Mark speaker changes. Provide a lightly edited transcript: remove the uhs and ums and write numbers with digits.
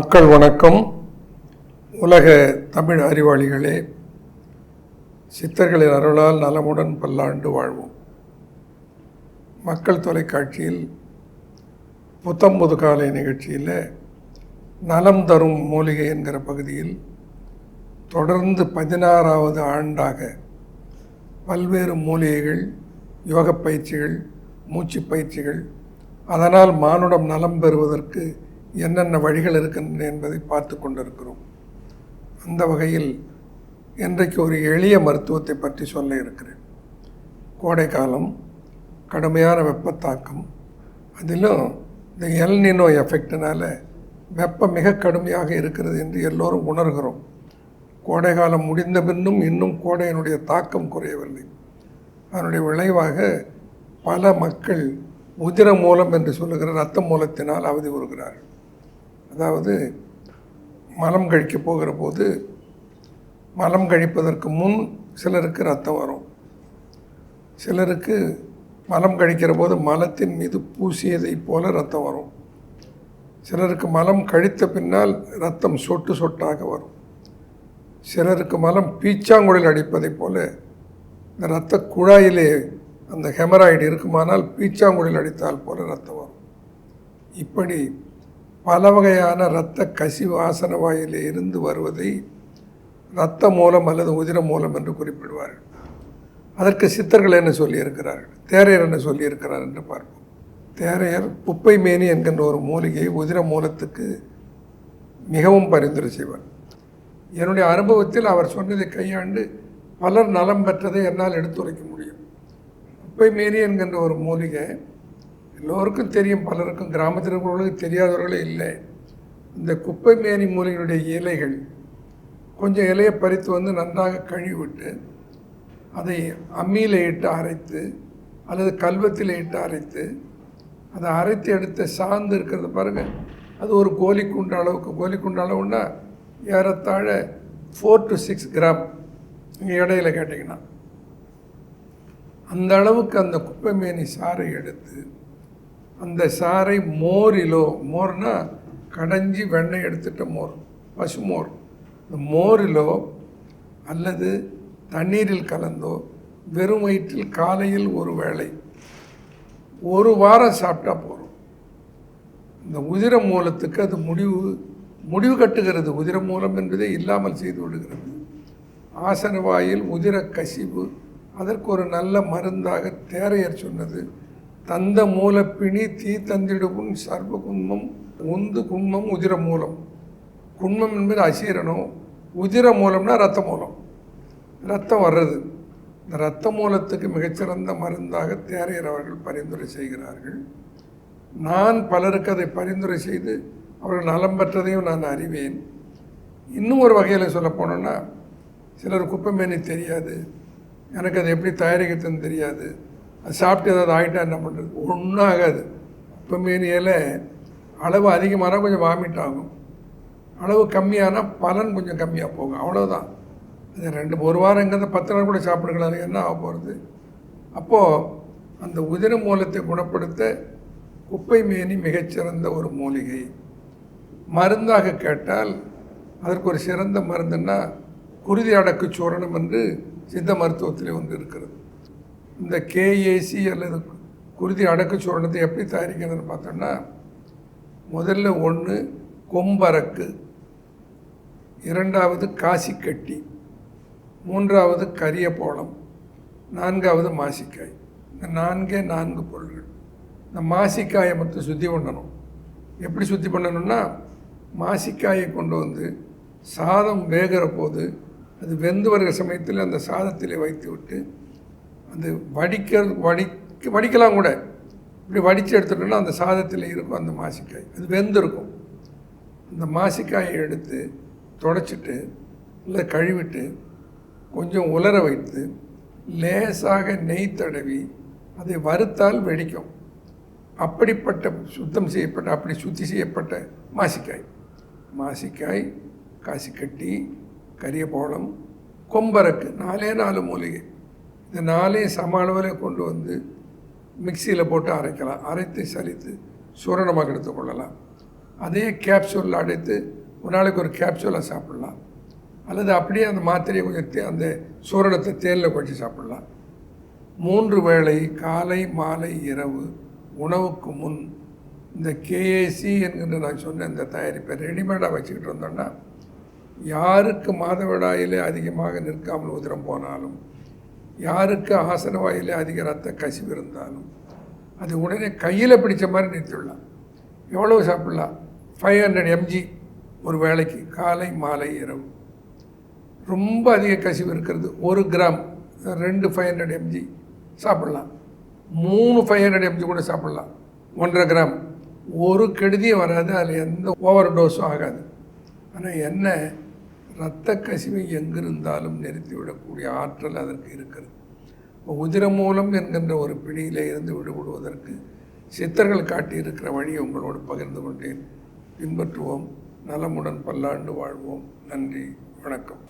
Speaker 1: மக்கள் வணக்கம். உலக தமிழ் அறிவாளிகளே, சித்தர்களின் அருளால் நலமுடன் பல்லாண்டு வாழ்வோம். மக்கள் தொலைக்காட்சியில் புத்தம்புது காலை நிகழ்ச்சியில் நலம் தரும் மூலிகை என்கிற பகுதியில் தொடர்ந்து 16வது ஆண்டாக பல்வேறு மூலிகைகள், யோக பயிற்சிகள், மூச்சு பயிற்சிகள், அதனால் மானுடம் நலம் பெறுவதற்கு என்னென்ன வழிகள் இருக்கின்றன என்பதை பார்த்து கொண்டிருக்கிறோம். அந்த வகையில் இன்றைக்கு ஒரு எளிய மருத்துவத்தை பற்றி சொல்ல இருக்கிறேன். கோடை காலம், கடுமையான வெப்பத்தாக்கம், அதிலும் இந்த எல் நினோ எஃபெக்டினால் வெப்பம் மிக கடுமையாக இருக்கிறது என்று எல்லோரும் உணர்கிறோம். கோடை காலம் முடிந்த பின்னும் இன்னும் கோடையினுடைய தாக்கம் குறையவில்லை. அதனுடைய விளைவாக பல மக்கள் உதிர மூலம் என்று சொல்லுகிற இரத்த மூலத்தினால் அவதி வருகிறார்கள். அதாவது மலம் கழிக்க போகிற போது மலம் கழிப்பதற்கு முன் சிலருக்கு ரத்தம் வரும், சிலருக்கு மலம் கழிக்கிற போது மலத்தின் மீது பூசியதை போல ரத்தம் வரும், சிலருக்கு மலம் கழித்த பின்னால் ரத்தம் சொட்டு சொட்டாக வரும், சிலருக்கு மலம் பீச்சாங்குழல் அடிப்பதை போல இந்த இரத்த குழாயிலே அந்த ஹெமராய்டு இருக்குமானால் பீச்சாங்குழல் அடித்தால் போல ரத்தம் வரும். இப்படி பல வகையான இரத்த கசிவு ஆசன வாயிலே இருந்து வருவதை இரத்த மூலம் அல்லது உதிர மூலம் என்று குறிப்பிடுவார்கள். அதற்கு சித்தர்கள் என்ன சொல்லியிருக்கிறார்கள், தேரையர் என்ன சொல்லியிருக்கிறார் என்று பார்ப்போம். தேரையர் குப்பை மேனி என்கின்ற ஒரு மூலிகை உதிர மூலத்துக்கு மிகவும் பரிந்துரை செய்வார். என்னுடைய அனுபவத்தில் அவர் சொன்னதை கையாண்டு பலர் நலம் பெற்றதை என்னால் எடுத்துரைக்க முடியும். குப்பை மேனி என்கின்ற ஒரு மூலிகை எல்லோருக்கும் தெரியும், பலருக்கும் கிராமத்தில் இருக்கிறவர்களுக்கு தெரியாதவர்களே இல்லை. இந்த குப்பை மேனி மூலிகையுடைய இலைகள் கொஞ்சம் இலையை பறித்து வந்து நன்றாக கழுவிவிட்டு அதை அம்மியில் இட்டு அரைத்து அல்லது கல்வத்தில் இட்டு அரைத்து அதை அரைத்து எடுத்து சார்ந்து இருக்கிறது பாருங்கள், அது ஒரு கோலிக்குண்டு அளவுக்கு, கோலிக்குண்டு அளவுன்னா ஏறத்தாழ 4 to 6 கிராம். நீங்கள் இடையில கேட்டிங்கன்னா அந்த அளவுக்கு அந்த குப்பை மேனி சாறை எடுத்து அந்த சாறை மோரிலோ, மோர்னா கடைஞ்சி வெண்ணெய் எடுத்துட்ட மோர், பசுமோர், இந்த மோரிலோ அல்லது தண்ணீரில் கலந்தோ வெறும் வயிற்றில் காலையில் ஒரு வேளை 1 வாரம் சாப்பிட்டா போதும். இந்த உதிர மூலத்துக்கு அது முடிவு கட்டுகிறது. உதிர மூலம் என்பதே இல்லாமல் செய்து விடுகிறது. ஆசன வாயில் உதிர கசிவு, அதற்கு ஒரு நல்ல மருந்தாக தேரையர் சொன்னது, தந்த மூலப்பிணி தீ தந்திடுவும் சர்வ குன்மம் உந்து குன்மம் உதிர மூலம். குன்மம் என்பது அசீரணம், உதிர மூலம்னா இரத்த மூலம், இரத்தம் வர்றது. இந்த இரத்த மூலத்துக்கு மிகச்சிறந்த மருந்தாக தேரையர் அவர்கள் பரிந்துரை செய்கிறார்கள். நான் பலருக்கு அதை பரிந்துரை செய்து அவர்கள் நலம் பெற்றதையும் நான் அறிவேன். இன்னும் ஒரு வகையில் சொல்ல போனோன்னா, சிலர் குப்பை மேனி தெரியாது, எனக்கு அதை எப்படி தயாரிக்கிறதுன்னு தெரியாது, அது சாப்பிட்டு ஏதாவது ஆகிட்டா என்ன பண்ணுறது, ஒன்றும் ஆகாது. குப்பை மேனியில் அளவு அதிகமானால் கொஞ்சம் வாமிட் ஆகும், அளவு கம்மியானால் பலன் கொஞ்சம் கம்மியாக போகும், அவ்வளோதான். அது 1 வாரம் எங்கேருந்து 10 நாள் கூட சாப்பிடுக்கலாம், அது என்ன ஆக போகிறது. அப்போது அந்த உதிர மூலத்தை குணப்படுத்த குப்பை மேனி மிகச்சிறந்த ஒரு மூலிகை. மருந்தாக கேட்டால் அதற்கு ஒரு சிறந்த மருந்துன்னா குருதி அடக்கு சூரணம் என்று சித்த மருத்துவத்தில் ஒன்று இருக்கிறது. இந்த KAC அல்லது குருதி அடக்கு சூரணத்தை எப்படி தயாரிக்கிறதுன்னு பார்த்தோம்னா, முதல்ல 1 கொம்பரக்கு, 2வது காசிக்கட்டி, 3வது கரியப்போளம், 4வது மாசிக்காய். இந்த 4 பொருள்கள். இந்த மாசிக்காயை மட்டும் சுத்தி பண்ணணும். எப்படி சுத்தி பண்ணணும்னா, மாசிக்காயை கொண்டு வந்து சாதம் வேகிற போது அது வெந்து வருகிற சமயத்தில் அந்த சாதத்திலே வைத்து விட்டு அது வடிக்கலாம் கூட, இப்படி வடித்து எடுத்துட்டோம்னா அந்த சாதத்தில் இருக்கும் அந்த மாசிக்காய், அது வெந்திருக்கும். அந்த மாசிக்காயை எடுத்து தொடச்சிட்டு இல்லை கழுவிட்டு கொஞ்சம் உலர வைத்து லேசாக நெய் தடவி அதை வறுத்தால் வெடிக்கும். அப்படிப்பட்ட சுத்தம் செய்யப்பட்ட, அப்படி சுத்தி செய்யப்பட்ட மாசிக்காய், காசிக்கட்டி, கரியப்போளம், கொம்பரக்கு, 4 மூலிகை. இந்த 4 சம அளவில் கொண்டு வந்து மிக்சியில் போட்டு அரைக்கலாம். அரைத்து சலித்து சூரணமாக எடுத்துக்கொள்ளலாம். அதே கேப்சூல் அடைத்து ஒரு நாளைக்கு ஒரு கேப்சூலை சாப்பிட்லாம். அல்லது அப்படியே அந்த மாத்திரையை கொஞ்சம் அந்த சூரணத்தை தேனில் குழச்சி சாப்பிட்லாம். 3 வேளை காலை மாலை இரவு உணவுக்கு முன் இந்த கேஏசி என்கின்ற நான் சொன்ன இந்த தயாரிப்பை ரெடிமேடாக வச்சுக்கிட்டு இருந்தோம்னா, யாருக்கு மாதவிடாயிலே அதிகமாக நிற்காமல் உதிரம் போனாலும், யாருக்கு ஆசன வாயிலே அதிக இரத்த கசிவு இருந்தாலும் அது உடனே கையில் பிடிச்ச மாதிரி நிறுத்திடலாம். எவ்வளவு சாப்பிட்லாம்? 500 mg ஒரு வேளைக்கு காலை மாலை இரவு. ரொம்ப அதிக கசிவு இருக்கிறது 1 கிராம் 2 500 mg சாப்பிட்லாம். 3 500 mg கூட சாப்பிட்லாம். 1.5 கிராம். ஒரு கெடுதியும் வராது, அதில் எந்த ஓவர் டோஸும் ஆகாது. ஆனால் என்ன, இரத்த கசிவு எங்கிருந்தாலும் நிறுத்திவிடக்கூடிய ஆற்றல் அதற்கு இருக்கிறது. உதிரம் மூலம் என்கின்ற ஒரு பிடியிலே இருந்து விடுபடுவதற்கு சித்தர்கள் காட்டியிருக்கிற வழியை உங்களோடு பகிர்ந்து கொண்டேன். பின்பற்றுவோம். நலமுடன் பல்லாண்டு வாழ்வோம். நன்றி, வணக்கம்.